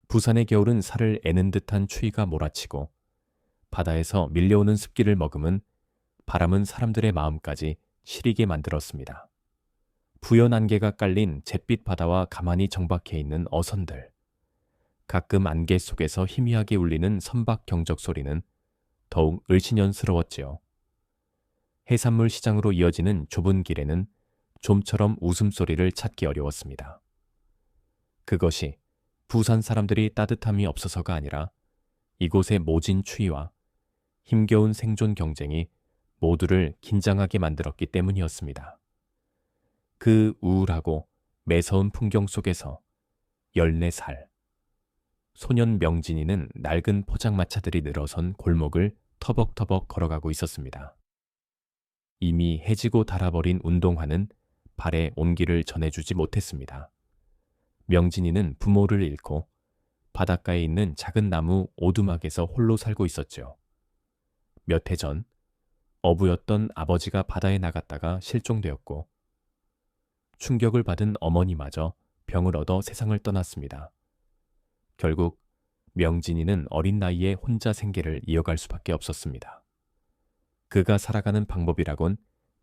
부산의 겨울은 살을 애는 듯한 추위가 몰아치고 바다에서 밀려오는 습기를 머금은 바람은 사람들의 마음까지 시리게 만들었습니다. 부연 안개가 깔린 잿빛 바다와 가만히 정박해 있는 어선들, 가끔 안개 속에서 희미하게 울리는 선박 경적 소리는 더욱 을씨년스러웠지요. 해산물 시장으로 이어지는 좁은 길에는 좀처럼 웃음소리를 찾기 어려웠습니다. 그것이 부산 사람들이 따뜻함이 없어서가 아니라 이곳의 모진 추위와 힘겨운 생존 경쟁이 모두를 긴장하게 만들었기 때문이었습니다. 그 우울하고 매서운 풍경 속에서 14살 소년 명진이는 낡은 포장마차들이 늘어선 골목을 터벅터벅 걸어가고 있었습니다. 이미 해지고 닳아버린 운동화는 발에 온기를 전해주지 못했습니다. 명진이는 부모를 잃고 바닷가에 있는 작은 나무 오두막에서 홀로 살고 있었죠. 몇 해 전 어부였던 아버지가 바다에 나갔다가 실종되었고 충격을 받은 어머니마저 병을 얻어 세상을 떠났습니다. 결국 명진이는 어린 나이에 혼자 생계를 이어갈 수밖에 없었습니다. 그가 살아가는 방법이라곤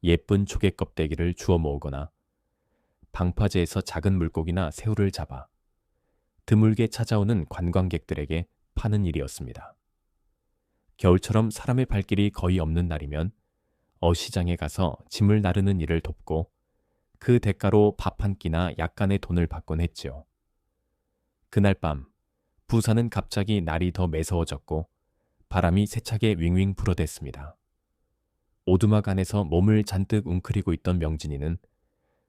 예쁜 조개 껍데기를 주워 모으거나 방파제에서 작은 물고기나 새우를 잡아 드물게 찾아오는 관광객들에게 파는 일이었습니다. 겨울처럼 사람의 발길이 거의 없는 날이면 어시장에 가서 짐을 나르는 일을 돕고 그 대가로 밥 한 끼나 약간의 돈을 받곤 했지요. 그날 밤 부산은 갑자기 날이 더 매서워졌고 바람이 세차게 윙윙 불어댔습니다. 오두막 안에서 몸을 잔뜩 웅크리고 있던 명진이는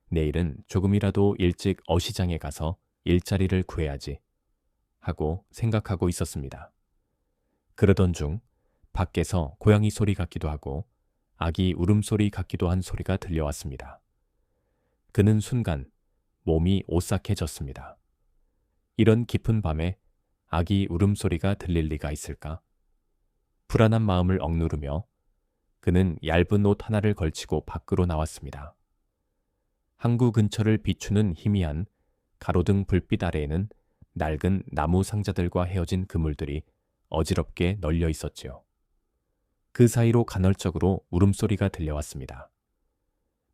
내일은 조금이라도 일찍 어시장에 가서 일자리를 구해야지 하고 생각하고 있었습니다. 그러던 중 밖에서 고양이 소리 같기도 하고 아기 울음소리 같기도 한 소리가 들려왔습니다. 그는 순간 몸이 오싹해졌습니다. 이런 깊은 밤에 아기 울음소리가 들릴 리가 있을까? 불안한 마음을 억누르며 그는 얇은 옷 하나를 걸치고 밖으로 나왔습니다. 항구 근처를 비추는 희미한 가로등 불빛 아래에는 낡은 나무 상자들과 헤어진 그물들이 어지럽게 널려 있었지요. 그 사이로 간헐적으로 울음소리가 들려왔습니다.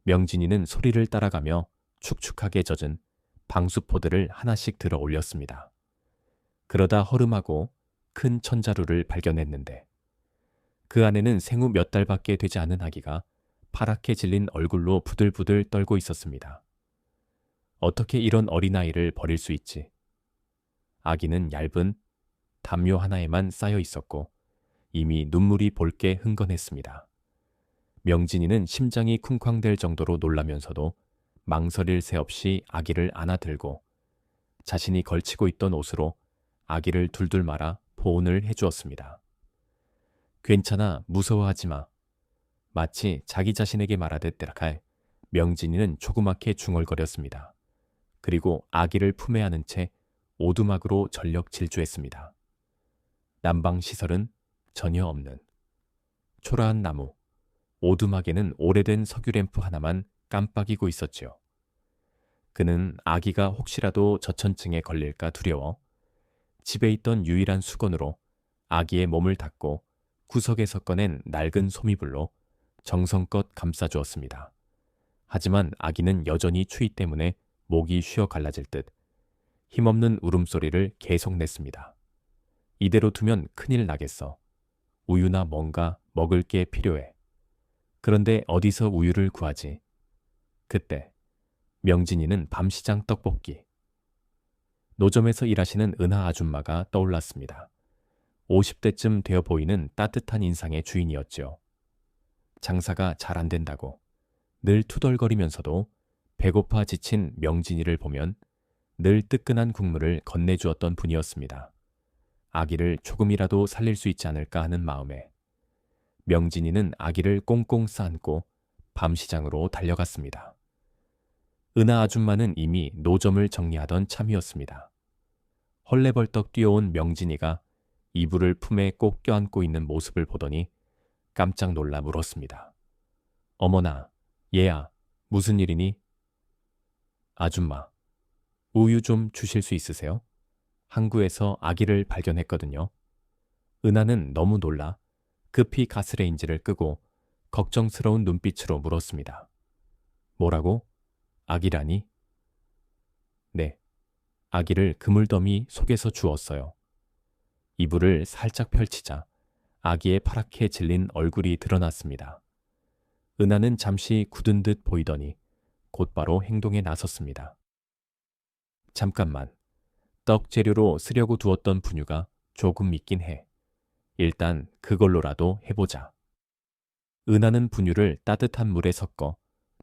명진이는 소리를 따라가며 축축하게 젖은 방수포들을 하나씩 들어 올렸습니다. 그러다 허름하고 큰 천자루를 발견했는데 그 안에는 생후 몇 달밖에 되지 않은 아기가 파랗게 질린 얼굴로 부들부들 떨고 있었습니다. 어떻게 이런 어린아이를 버릴 수 있지? 아기는 얇은 담요 하나에만 쌓여 있었고 이미 눈물이 볼게 흥건했습니다. 명진이는 심장이 쿵쾅댈 정도로 놀라면서도 망설일 새 없이 아기를 안아들고 자신이 걸치고 있던 옷으로 아기를 둘둘 말아 보온을 해주었습니다. 괜찮아, 무서워하지 마. 마치 자기 자신에게 말하듯 대락할 명진이는 조그맣게 중얼거렸습니다. 그리고 아기를 품에 안은 채 오두막으로 전력 질주했습니다. 난방시설은 전혀 없는 초라한 나무, 오두막에는 오래된 석유램프 하나만 깜빡이고 있었지요. 그는 아기가 혹시라도 저천증에 걸릴까 두려워 집에 있던 유일한 수건으로 아기의 몸을 닦고 구석에서 꺼낸 낡은 소미불로 정성껏 감싸주었습니다. 하지만 아기는 여전히 추위 때문에 목이 쉬어 갈라질 듯 힘없는 울음소리를 계속 냈습니다. 이대로 두면 큰일 나겠어. 우유나 뭔가 먹을 게 필요해. 그런데 어디서 우유를 구하지? 그때 명진이는 밤시장 떡볶이. 노점에서 일하시는 은하 아줌마가 떠올랐습니다. 50대쯤 되어 보이는 따뜻한 인상의 주인이었죠. 장사가 잘 안 된다고 늘 투덜거리면서도 배고파 지친 명진이를 보면 늘 뜨끈한 국물을 건네주었던 분이었습니다. 아기를 조금이라도 살릴 수 있지 않을까 하는 마음에 명진이는 아기를 꽁꽁 싸안고 밤시장으로 달려갔습니다. 은하 아줌마는 이미 노점을 정리하던 참이었습니다. 헐레벌떡 뛰어온 명진이가 이불을 품에 꼭 껴안고 있는 모습을 보더니 깜짝 놀라 물었습니다. 어머나, 얘야, 무슨 일이니? 아줌마, 우유 좀 주실 수 있으세요? 항구에서 아기를 발견했거든요. 은하는 너무 놀라 급히 가스레인지를 끄고 걱정스러운 눈빛으로 물었습니다. 뭐라고? 아기라니? 네, 아기를 그물더미 속에서 주웠어요. 이불을 살짝 펼치자 아기의 파랗게 질린 얼굴이 드러났습니다. 은하는 잠시 굳은 듯 보이더니 곧바로 행동에 나섰습니다. 잠깐만, 떡 재료로 쓰려고 두었던 분유가 조금 있긴 해. 일단 그걸로라도 해보자. 은하는 분유를 따뜻한 물에 섞어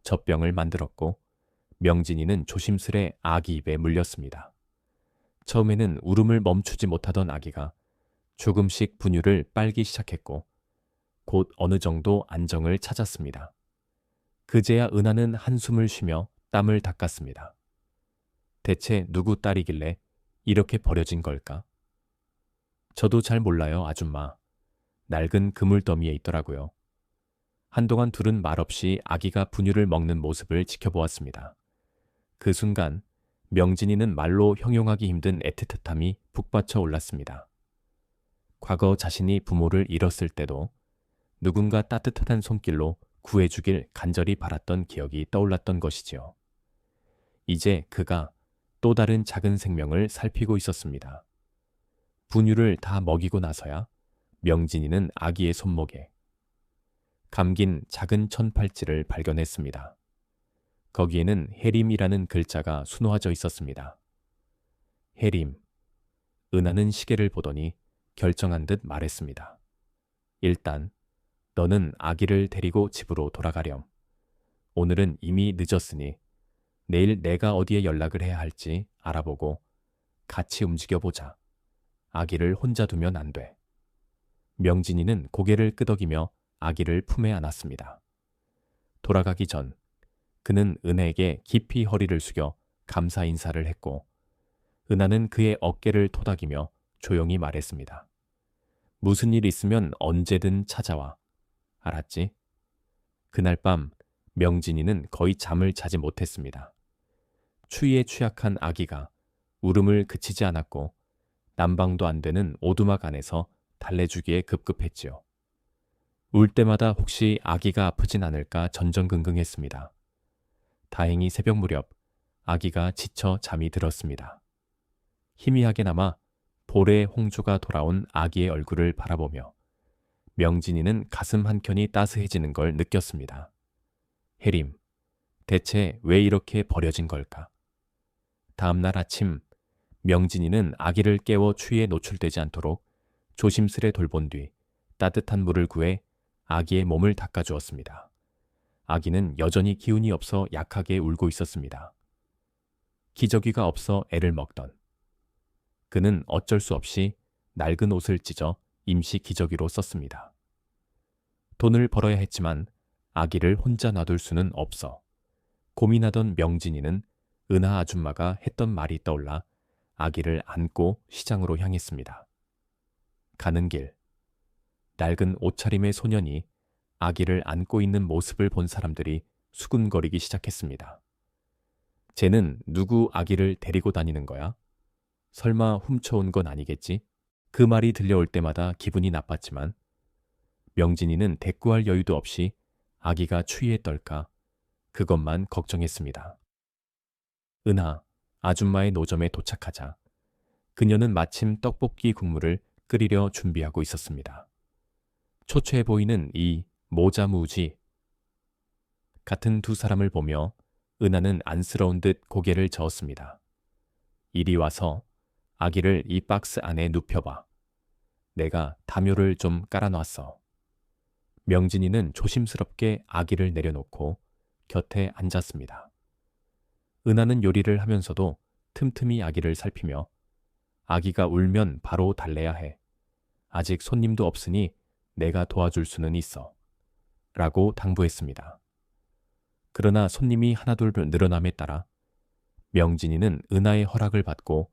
젖병을 만들었고 명진이는 조심스레 아기 입에 물렸습니다. 처음에는 울음을 멈추지 못하던 아기가 조금씩 분유를 빨기 시작했고 곧 어느 정도 안정을 찾았습니다. 그제야 은하는 한숨을 쉬며 땀을 닦았습니다. 대체 누구 딸이길래 이렇게 버려진 걸까? 저도 잘 몰라요, 아줌마. 낡은 그물더미에 있더라고요. 한동안 둘은 말없이 아기가 분유를 먹는 모습을 지켜보았습니다. 그 순간 명진이는 말로 형용하기 힘든 애틋함이 북받쳐 올랐습니다. 과거 자신이 부모를 잃었을 때도 누군가 따뜻한 손길로 구해주길 간절히 바랐던 기억이 떠올랐던 것이지요. 이제 그가 또 다른 작은 생명을 살피고 있었습니다. 분유를 다 먹이고 나서야 명진이는 아기의 손목에 감긴 작은 천팔찌를 발견했습니다. 거기에는 해림이라는 글자가 수놓아져 있었습니다. 해림. 은하는 시계를 보더니 결정한 듯 말했습니다. 일단 너는 아기를 데리고 집으로 돌아가렴. 오늘은 이미 늦었으니 내일 내가 어디에 연락을 해야 할지 알아보고 같이 움직여보자. 아기를 혼자 두면 안 돼. 명진이는 고개를 끄덕이며 아기를 품에 안았습니다. 돌아가기 전 그는 은하에게 깊이 허리를 숙여 감사 인사를 했고 은하는 그의 어깨를 토닥이며 조용히 말했습니다. 무슨 일 있으면 언제든 찾아와. 알았지? 그날 밤 명진이는 거의 잠을 자지 못했습니다. 추위에 취약한 아기가 울음을 그치지 않았고 난방도 안 되는 오두막 안에서 달래주기에 급급했지요. 울 때마다 혹시 아기가 아프진 않을까 전전긍긍했습니다. 다행히 새벽 무렵 아기가 지쳐 잠이 들었습니다. 희미하게나마 볼의 홍조가 돌아온 아기의 얼굴을 바라보며 명진이는 가슴 한켠이 따스해지는 걸 느꼈습니다. 해림, 대체 왜 이렇게 버려진 걸까? 다음 날 아침 명진이는 아기를 깨워 추위에 노출되지 않도록 조심스레 돌본 뒤 따뜻한 물을 구해 아기의 몸을 닦아주었습니다. 아기는 여전히 기운이 없어 약하게 울고 있었습니다. 기저귀가 없어 애를 먹던 그는 어쩔 수 없이 낡은 옷을 찢어 임시 기저귀로 썼습니다. 돈을 벌어야 했지만 아기를 혼자 놔둘 수는 없어 고민하던 명진이는 은하 아줌마가 했던 말이 떠올라 아기를 안고 시장으로 향했습니다. 가는 길, 낡은 옷차림의 소년이 아기를 안고 있는 모습을 본 사람들이 수군거리기 시작했습니다. 쟤는 누구 아기를 데리고 다니는 거야? 설마 훔쳐온 건 아니겠지? 그 말이 들려올 때마다 기분이 나빴지만 명진이는 대꾸할 여유도 없이 아기가 추위에 떨까 그것만 걱정했습니다. 은하, 아줌마의 노점에 도착하자 그녀는 마침 떡볶이 국물을 끓이려 준비하고 있었습니다. 초췌해 보이는 이 모자무지 같은 두 사람을 보며 은하는 안쓰러운 듯 고개를 저었습니다. 이리 와서 아기를 이 박스 안에 눕혀봐. 내가 담요를 좀 깔아놨어. 명진이는 조심스럽게 아기를 내려놓고 곁에 앉았습니다. 은하는 요리를 하면서도 틈틈이 아기를 살피며 아기가 울면 바로 달래야 해. 아직 손님도 없으니 내가 도와줄 수는 있어. 라고 당부했습니다. 그러나 손님이 하나둘 늘어남에 따라 명진이는 은하의 허락을 받고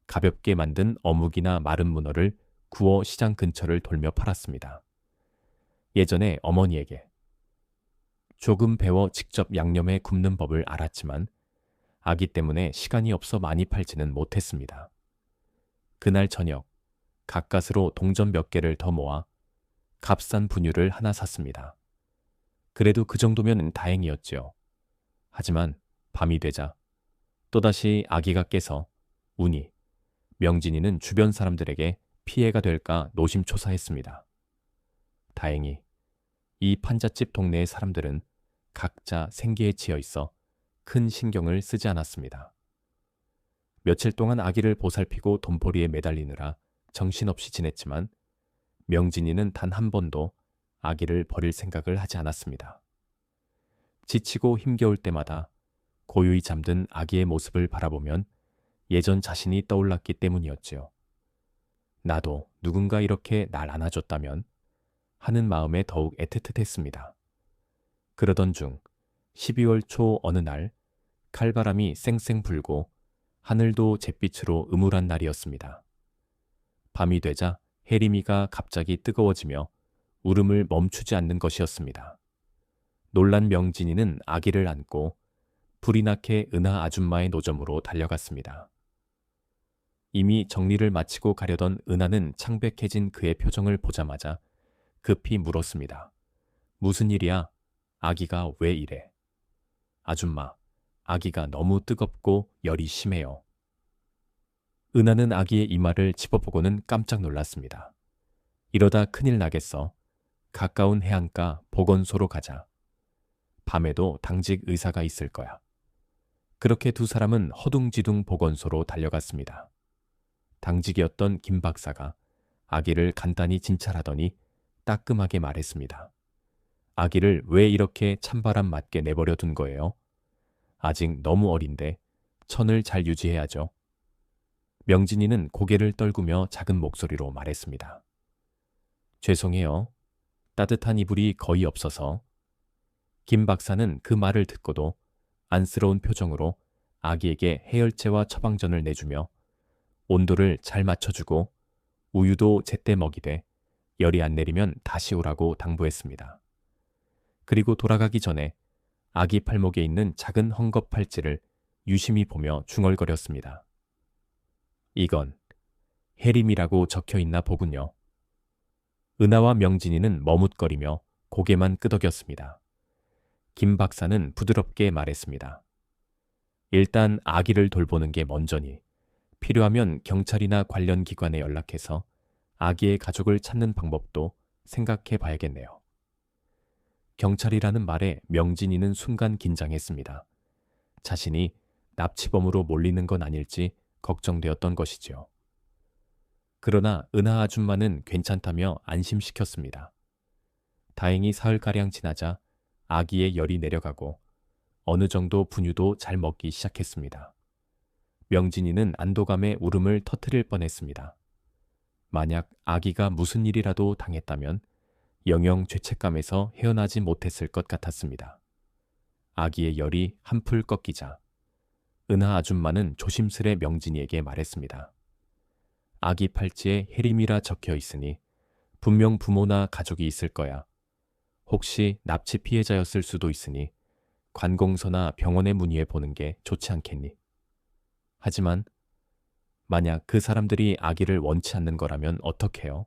가볍게 만든 어묵이나 마른 문어를 구워 시장 근처를 돌며 팔았습니다. 예전에 어머니에게 조금 배워 직접 양념해 굽는 법을 알았지만 아기 때문에 시간이 없어 많이 팔지는 못했습니다. 그날 저녁 가까스로 동전 몇 개를 더 모아 값싼 분유를 하나 샀습니다. 그래도 그 정도면 다행이었지요. 하지만 밤이 되자 또다시 아기가 깨서 우니 명진이는 주변 사람들에게 피해가 될까 노심초사했습니다. 다행히 이 판잣집 동네의 사람들은 각자 생계에 치여 있어 큰 신경을 쓰지 않았습니다. 며칠 동안 아기를 보살피고 돈벌이에 매달리느라 정신없이 지냈지만 명진이는 단 한 번도 아기를 버릴 생각을 하지 않았습니다. 지치고 힘겨울 때마다 고요히 잠든 아기의 모습을 바라보면 예전 자신이 떠올랐기 때문이었지요. 나도 누군가 이렇게 날 안아줬다면 하는 마음에 더욱 애틋했습니다. 그러던 중 12월 초 어느 날 칼바람이 쌩쌩 불고 하늘도 잿빛으로 음울한 날이었습니다. 밤이 되자 해리미가 갑자기 뜨거워지며 울음을 멈추지 않는 것이었습니다. 놀란 명진이는 아기를 안고 불이 나게 은하 아줌마의 노점으로 달려갔습니다. 이미 정리를 마치고 가려던 은하는 창백해진 그의 표정을 보자마자 급히 물었습니다. 무슨 일이야? 아기가 왜 이래? 아줌마, 아기가 너무 뜨겁고 열이 심해요. 은하는 아기의 이마를 짚어보고는 깜짝 놀랐습니다. 이러다 큰일 나겠어. 가까운 해안가 보건소로 가자. 밤에도 당직 의사가 있을 거야. 그렇게 두 사람은 허둥지둥 보건소로 달려갔습니다. 당직이었던 김 박사가 아기를 간단히 진찰하더니 따끔하게 말했습니다. 아기를 왜 이렇게 찬바람 맞게 내버려 둔 거예요? 아직 너무 어린데 천을 잘 유지해야죠. 명진이는 고개를 떨구며 작은 목소리로 말했습니다. 죄송해요. 따뜻한 이불이 거의 없어서. 김 박사는 그 말을 듣고도 안쓰러운 표정으로 아기에게 해열제와 처방전을 내주며 온도를 잘 맞춰주고 우유도 제때 먹이되 열이 안 내리면 다시 오라고 당부했습니다. 그리고 돌아가기 전에 아기 팔목에 있는 작은 헝겊 팔찌를 유심히 보며 중얼거렸습니다. 이건 해림이라고 적혀 있나 보군요. 은하와 명진이는 머뭇거리며 고개만 끄덕였습니다. 김 박사는 부드럽게 말했습니다. 일단 아기를 돌보는 게 먼저니 필요하면 경찰이나 관련 기관에 연락해서 아기의 가족을 찾는 방법도 생각해 봐야겠네요. 경찰이라는 말에 명진이는 순간 긴장했습니다. 자신이 납치범으로 몰리는 건 아닐지 걱정되었던 것이지요. 그러나 은하 아줌마는 괜찮다며 안심시켰습니다. 다행히 사흘가량 지나자 아기의 열이 내려가고 어느 정도 분유도 잘 먹기 시작했습니다. 명진이는 안도감에 울음을 터뜨릴 뻔했습니다. 만약 아기가 무슨 일이라도 당했다면 영영 죄책감에서 헤어나지 못했을 것 같았습니다. 아기의 열이 한풀 꺾이자 은하 아줌마는 조심스레 명진이에게 말했습니다. 아기 팔찌에 해림이라 적혀 있으니 분명 부모나 가족이 있을 거야. 혹시 납치 피해자였을 수도 있으니 관공서나 병원에 문의해 보는 게 좋지 않겠니? 하지만 만약 그 사람들이 아기를 원치 않는 거라면 어떡해요?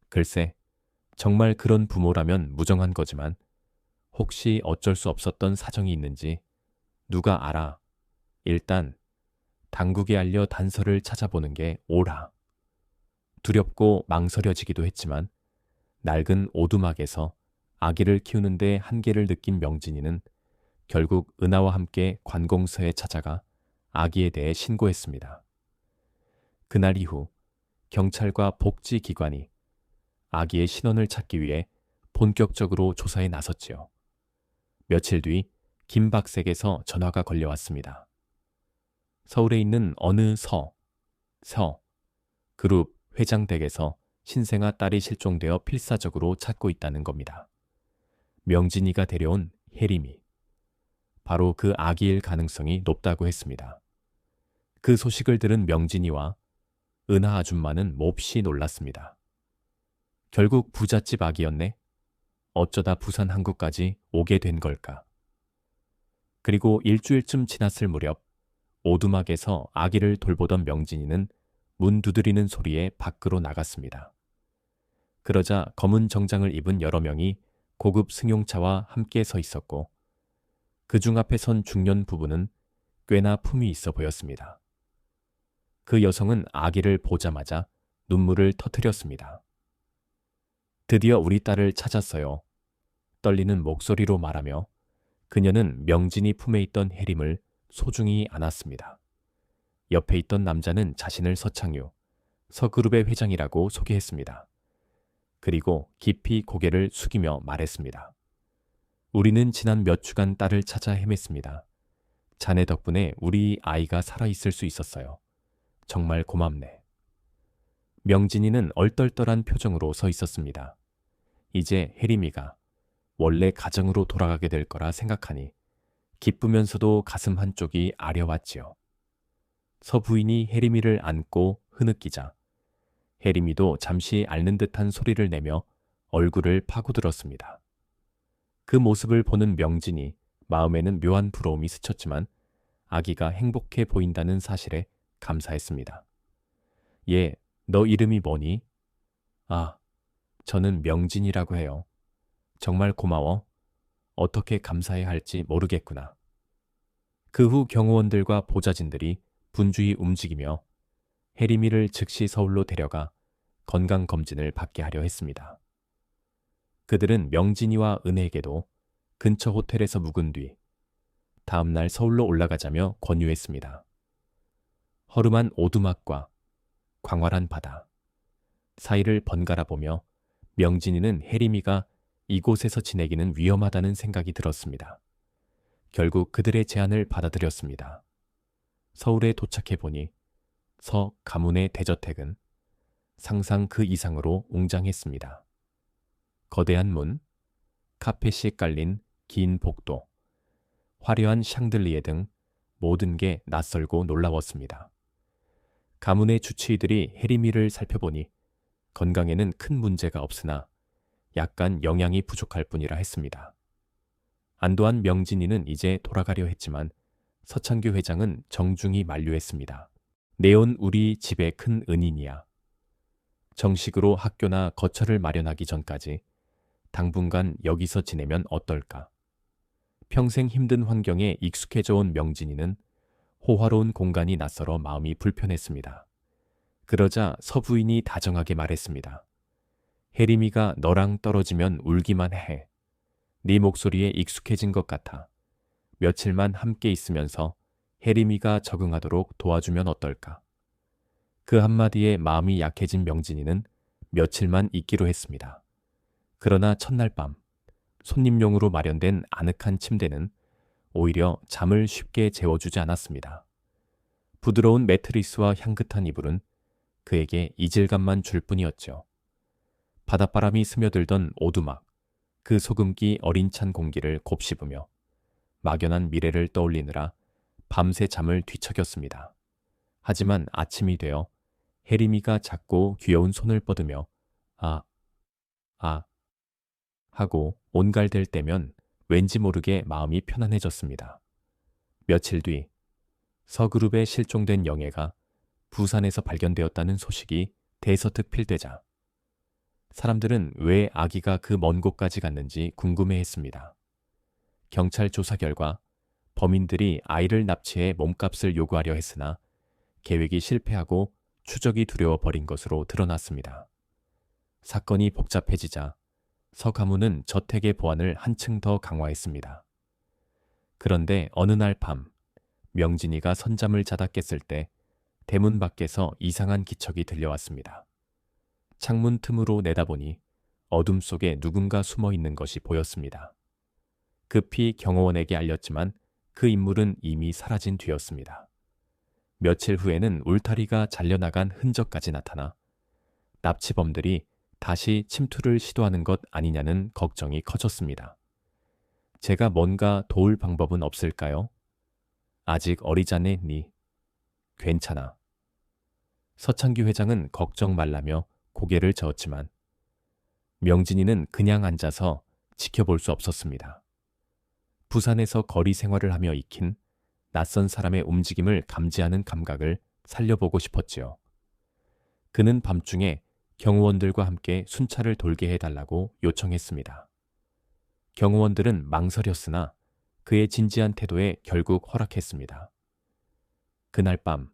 글쎄, 정말 그런 부모라면 무정한 거지만 혹시 어쩔 수 없었던 사정이 있는지 누가 알아. 일단 당국에 알려 단서를 찾아보는 게 옳아. 두렵고 망설여지기도 했지만 낡은 오두막에서 아기를 키우는데 한계를 느낀 명진이는 결국 은하와 함께 관공서에 찾아가 아기에 대해 신고했습니다. 그날 이후 경찰과 복지기관이 아기의 신원을 찾기 위해 본격적으로 조사에 나섰지요. 며칠 뒤 김박색에서 전화가 걸려왔습니다. 서울에 있는 어느 그룹 회장 댁에서 신생아 딸이 실종되어 필사적으로 찾고 있다는 겁니다. 명진이가 데려온 해림이 바로 그 아기일 가능성이 높다고 했습니다. 그 소식을 들은 명진이와 은하 아줌마는 몹시 놀랐습니다. 결국 부잣집 아기였네. 어쩌다 부산 항구까지 오게 된 걸까. 그리고 일주일쯤 지났을 무렵 오두막에서 아기를 돌보던 명진이는 문 두드리는 소리에 밖으로 나갔습니다. 그러자 검은 정장을 입은 여러 명이 고급 승용차와 함께 서 있었고 그중 앞에 선 중년 부부는 꽤나 품이 있어 보였습니다. 그 여성은 아기를 보자마자 눈물을 터뜨렸습니다. 드디어 우리 딸을 찾았어요. 떨리는 목소리로 말하며 그녀는 명진이 품에 있던 해림을 소중히 안았습니다. 옆에 있던 남자는 자신을 서창유, 서그룹의 회장이라고 소개했습니다. 그리고 깊이 고개를 숙이며 말했습니다. 우리는 지난 몇 주간 딸을 찾아 헤맸습니다. 자네 덕분에 우리 아이가 살아있을 수 있었어요. 정말 고맙네. 명진이는 얼떨떨한 표정으로 서 있었습니다. 이제 혜림이가 원래 가정으로 돌아가게 될 거라 생각하니 기쁘면서도 가슴 한쪽이 아려왔지요. 서 부인이 혜림이를 안고 흐느끼자 혜림이도 잠시 앓는 듯한 소리를 내며 얼굴을 파고들었습니다. 그 모습을 보는 명진이 마음에는 묘한 부러움이 스쳤지만 아기가 행복해 보인다는 사실에 감사했습니다. 얘, 너 이름이 뭐니? 아, 저는 명진이라고 해요. 정말 고마워. 어떻게 감사해야 할지 모르겠구나. 그 후 경호원들과 보좌진들이 분주히 움직이며 혜림이를 즉시 서울로 데려가 건강검진을 받게 하려 했습니다. 그들은 명진이와 은혜에게도 근처 호텔에서 묵은 뒤 다음날 서울로 올라가자며 권유했습니다. 허름한 오두막과 광활한 바다 사이를 번갈아 보며 명진이는 혜림이가 이곳에서 지내기는 위험하다는 생각이 들었습니다. 결국 그들의 제안을 받아들였습니다. 서울에 도착해 보니 서 가문의 대저택은 상상 그 이상으로 웅장했습니다. 거대한 문, 카펫이 깔린 긴 복도, 화려한 샹들리에 등 모든 게 낯설고 놀라웠습니다. 가문의 주치의들이 혜림이를 살펴보니 건강에는 큰 문제가 없으나 약간 영양이 부족할 뿐이라 했습니다. 안도한 명진이는 이제 돌아가려 했지만 서창규 회장은 정중히 만류했습니다. 내온 우리 집의 큰 은인이야. 정식으로 학교나 거처를 마련하기 전까지 당분간 여기서 지내면 어떨까? 평생 힘든 환경에 익숙해져 온 명진이는 호화로운 공간이 낯설어 마음이 불편했습니다. 그러자 서부인이 다정하게 말했습니다. 혜림이가 너랑 떨어지면 울기만 해. 네 목소리에 익숙해진 것 같아. 며칠만 함께 있으면서 혜림이가 적응하도록 도와주면 어떨까? 그 한마디에 마음이 약해진 명진이는 며칠만 있기로 했습니다. 그러나 첫날 밤 손님용으로 마련된 아늑한 침대는 오히려 잠을 쉽게 재워주지 않았습니다. 부드러운 매트리스와 향긋한 이불은 그에게 이질감만 줄 뿐이었죠. 바닷바람이 스며들던 오두막, 그 소금기 어린 찬 공기를 곱씹으며 막연한 미래를 떠올리느라 밤새 잠을 뒤척였습니다. 하지만 아침이 되어 혜림이가 작고 귀여운 손을 뻗으며 하고 온갈댈 때면 왠지 모르게 마음이 편안해졌습니다. 며칠 뒤 서그룹에 실종된 영애가 부산에서 발견되었다는 소식이 대서특필되자 사람들은 왜 아기가 그 먼 곳까지 갔는지 궁금해했습니다. 경찰 조사 결과 범인들이 아이를 납치해 몸값을 요구하려 했으나 계획이 실패하고 추적이 두려워 버린 것으로 드러났습니다. 사건이 복잡해지자 서 가문은 저택의 보안을 한층 더 강화했습니다. 그런데 어느 날 밤 명진이가 선잠을 자다 깼을 때 대문 밖에서 이상한 기척이 들려왔습니다. 창문 틈으로 내다보니 어둠 속에 누군가 숨어 있는 것이 보였습니다. 급히 경호원에게 알렸지만 그 인물은 이미 사라진 뒤였습니다. 며칠 후에는 울타리가 잘려나간 흔적까지 나타나 납치범들이 다시 침투를 시도하는 것 아니냐는 걱정이 커졌습니다. 제가 뭔가 도울 방법은 없을까요? 아직 어리잖니. 괜찮아. 서창규 회장은 걱정 말라며 고개를 저었지만 명진이는 그냥 앉아서 지켜볼 수 없었습니다. 부산에서 거리 생활을 하며 익힌 낯선 사람의 움직임을 감지하는 감각을 살려보고 싶었지요. 그는 밤중에 경호원들과 함께 순찰을 돌게 해달라고 요청했습니다. 경호원들은 망설였으나 그의 진지한 태도에 결국 허락했습니다. 그날 밤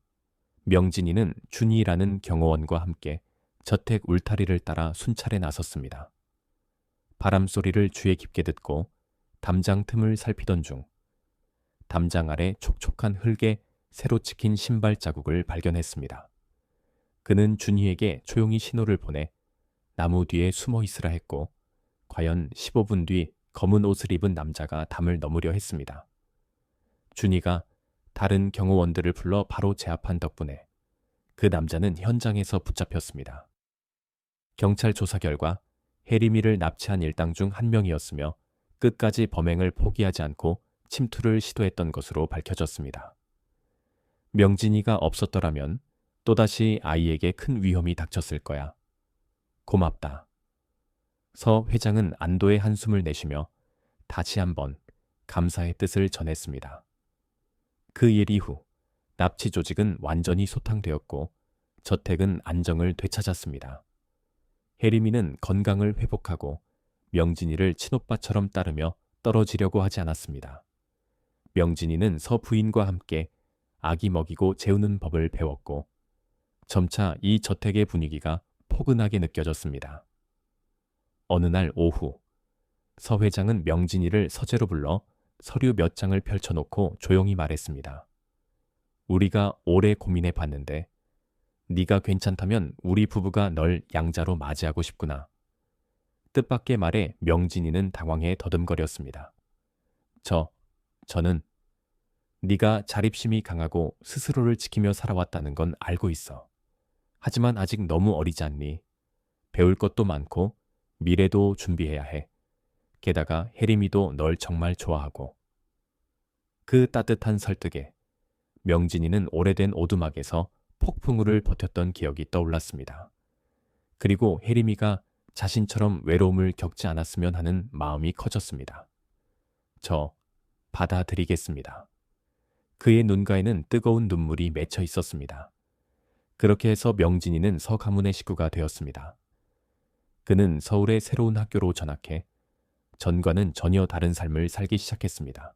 명진이는 준이라는 경호원과 함께 저택 울타리를 따라 순찰에 나섰습니다. 바람 소리를 귀에 깊게 듣고 담장 틈을 살피던 중 담장 아래 촉촉한 흙에 새로 찍힌 신발 자국을 발견했습니다. 그는 준이에게 조용히 신호를 보내 나무 뒤에 숨어 있으라 했고 과연 15분 뒤 검은 옷을 입은 남자가 담을 넘으려 했습니다. 준이가 다른 경호원들을 불러 바로 제압한 덕분에 그 남자는 현장에서 붙잡혔습니다. 경찰 조사 결과 해리미를 납치한 일당 중 한 명이었으며 끝까지 범행을 포기하지 않고 침투를 시도했던 것으로 밝혀졌습니다. 명진이가 없었더라면 또다시 아이에게 큰 위험이 닥쳤을 거야. 고맙다. 서 회장은 안도의 한숨을 내쉬며 다시 한번 감사의 뜻을 전했습니다. 그 일 이후 납치 조직은 완전히 소탕되었고 저택은 안정을 되찾았습니다. 해리미는 건강을 회복하고 명진이를 친오빠처럼 따르며 떨어지려고 하지 않았습니다. 명진이는 서 부인과 함께 아기 먹이고 재우는 법을 배웠고 점차 이 저택의 분위기가 포근하게 느껴졌습니다. 어느 날 오후 서 회장은 명진이를 서재로 불러 서류 몇 장을 펼쳐놓고 조용히 말했습니다. 우리가 오래 고민해 봤는데 네가 괜찮다면 우리 부부가 널 양자로 맞이하고 싶구나. 뜻밖의 말에 명진이는 당황해 더듬거렸습니다. 저는 네가 자립심이 강하고 스스로를 지키며 살아왔다는 건 알고 있어. 하지만 아직 너무 어리지 않니? 배울 것도 많고 미래도 준비해야 해. 게다가 혜림이도 널 정말 좋아하고. 그 따뜻한 설득에 명진이는 오래된 오두막에서 폭풍우를 버텼던 기억이 떠올랐습니다. 그리고 혜림이가 자신처럼 외로움을 겪지 않았으면 하는 마음이 커졌습니다. 저 받아들이겠습니다. 그의 눈가에는 뜨거운 눈물이 맺혀 있었습니다. 그렇게 해서 명진이는 서 가문의 식구가 되었습니다. 그는 서울의 새로운 학교로 전학해 전과는 전혀 다른 삶을 살기 시작했습니다.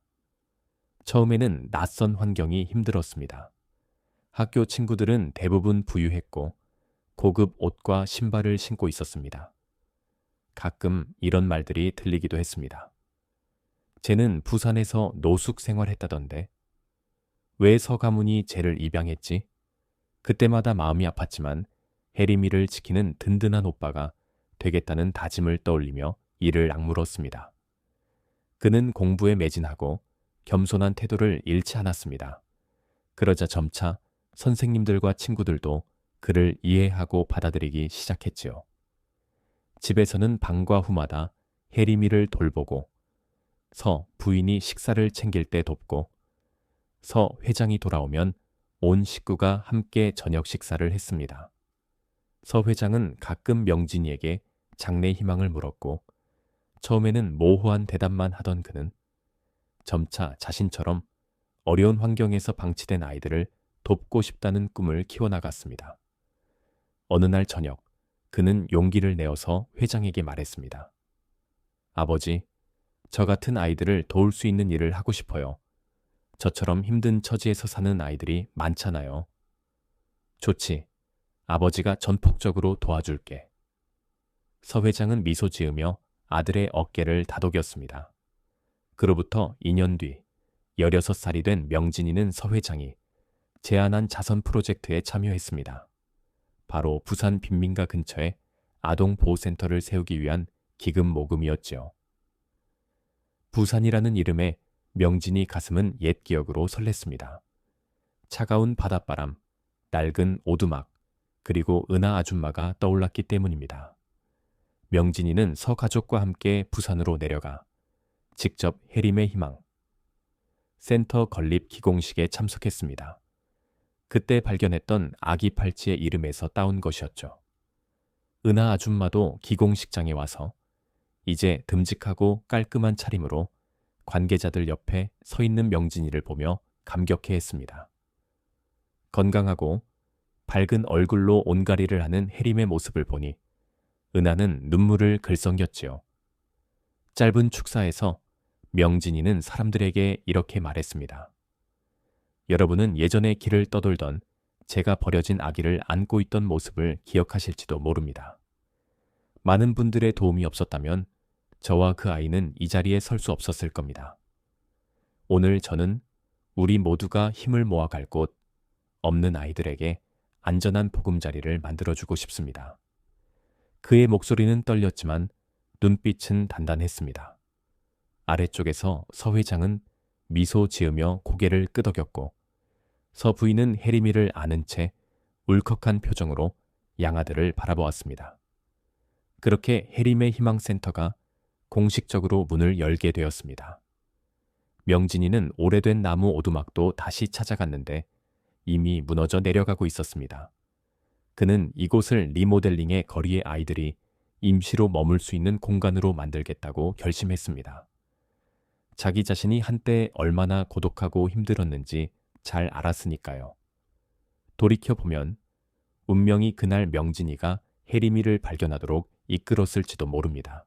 처음에는 낯선 환경이 힘들었습니다. 학교 친구들은 대부분 부유했고 고급 옷과 신발을 신고 있었습니다. 가끔 이런 말들이 들리기도 했습니다. 쟤는 부산에서 노숙 생활했다던데 왜 서 가문이 쟤를 입양했지? 그때마다 마음이 아팠지만 해리미를 지키는 든든한 오빠가 되겠다는 다짐을 떠올리며 이를 악물었습니다. 그는 공부에 매진하고 겸손한 태도를 잃지 않았습니다. 그러자 점차 선생님들과 친구들도 그를 이해하고 받아들이기 시작했지요. 집에서는 방과 후마다 해리미를 돌보고 서 부인이 식사를 챙길 때 돕고 서 회장이 돌아오면 온 식구가 함께 저녁 식사를 했습니다. 서 회장은 가끔 명진이에게 장래 희망을 물었고 처음에는 모호한 대답만 하던 그는 점차 자신처럼 어려운 환경에서 방치된 아이들을 돕고 싶다는 꿈을 키워나갔습니다. 어느 날 저녁 그는 용기를 내어서 회장에게 말했습니다. 아버지, 저 같은 아이들을 도울 수 있는 일을 하고 싶어요. 저처럼 힘든 처지에서 사는 아이들이 많잖아요. 좋지. 아버지가 전폭적으로 도와줄게. 서 회장은 미소 지으며 아들의 어깨를 다독였습니다. 그로부터 2년 뒤 16살이 된 명진이는 서 회장이 제안한 자선 프로젝트에 참여했습니다. 바로 부산 빈민가 근처에 아동보호센터를 세우기 위한 기금 모금이었지요. 부산이라는 이름에 명진이 가슴은 옛 기억으로 설렜습니다. 차가운 바닷바람, 낡은 오두막, 그리고 은하 아줌마가 떠올랐기 때문입니다. 명진이는 서 가족과 함께 부산으로 내려가 직접 해림의 희망 센터 건립 기공식에 참석했습니다. 그때 발견했던 아기 팔찌의 이름에서 따온 것이었죠. 은하 아줌마도 기공식장에 와서 이제 듬직하고 깔끔한 차림으로 관계자들 옆에 서 있는 명진이를 보며 감격해했습니다. 건강하고 밝은 얼굴로 온가리를 하는 해림의 모습을 보니 은하는 눈물을 글썽였지요. 짧은 축사에서 명진이는 사람들에게 이렇게 말했습니다. 여러분은 예전에 길을 떠돌던 제가 버려진 아기를 안고 있던 모습을 기억하실지도 모릅니다. 많은 분들의 도움이 없었다면 저와 그 아이는 이 자리에 설 수 없었을 겁니다. 오늘 저는 우리 모두가 힘을 모아갈 곳, 없는 아이들에게 안전한 보금자리를 만들어주고 싶습니다. 그의 목소리는 떨렸지만 눈빛은 단단했습니다. 아래쪽에서 서 회장은 미소 지으며 고개를 끄덕였고 서 부인은 해리미를 아는 채 울컥한 표정으로 양아들을 바라보았습니다. 그렇게 해림의 희망센터가 공식적으로 문을 열게 되었습니다. 명진이는 오래된 나무 오두막도 다시 찾아갔는데 이미 무너져 내려가고 있었습니다. 그는 이곳을 리모델링해 거리의 아이들이 임시로 머물 수 있는 공간으로 만들겠다고 결심했습니다. 자기 자신이 한때 얼마나 고독하고 힘들었는지 잘 알았으니까요. 돌이켜보면 운명이 그날 명진이가 해리미를 발견하도록 이끌었을지도 모릅니다.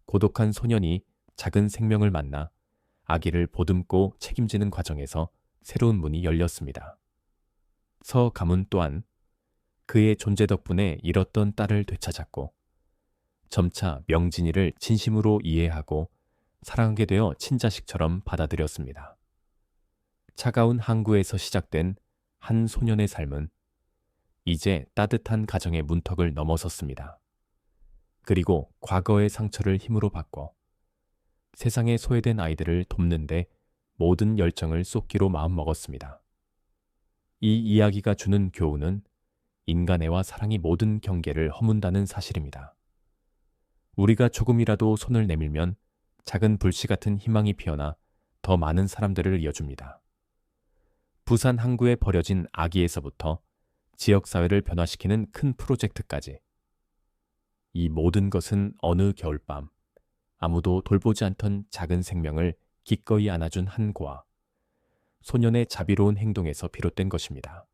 고독한 소년이 작은 생명을 만나 아기를 보듬고 책임지는 과정에서 새로운 문이 열렸습니다. 서 가문 또한 그의 존재 덕분에 잃었던 딸을 되찾았고 점차 명진이를 진심으로 이해하고 사랑하게 되어 친자식처럼 받아들였습니다. 차가운 항구에서 시작된 한 소년의 삶은 이제 따뜻한 가정의 문턱을 넘어섰습니다. 그리고 과거의 상처를 힘으로 바꿔 세상에 소외된 아이들을 돕는데 모든 열정을 쏟기로 마음먹었습니다. 이 이야기가 주는 교훈은 인간애와 사랑이 모든 경계를 허문다는 사실입니다. 우리가 조금이라도 손을 내밀면 작은 불씨 같은 희망이 피어나 더 많은 사람들을 이어줍니다. 부산 항구에 버려진 아기에서부터 지역사회를 변화시키는 큰 프로젝트까지 이 모든 것은 어느 겨울밤 아무도 돌보지 않던 작은 생명을 기꺼이 안아준 한 고아, 소년의 자비로운 행동에서 비롯된 것입니다.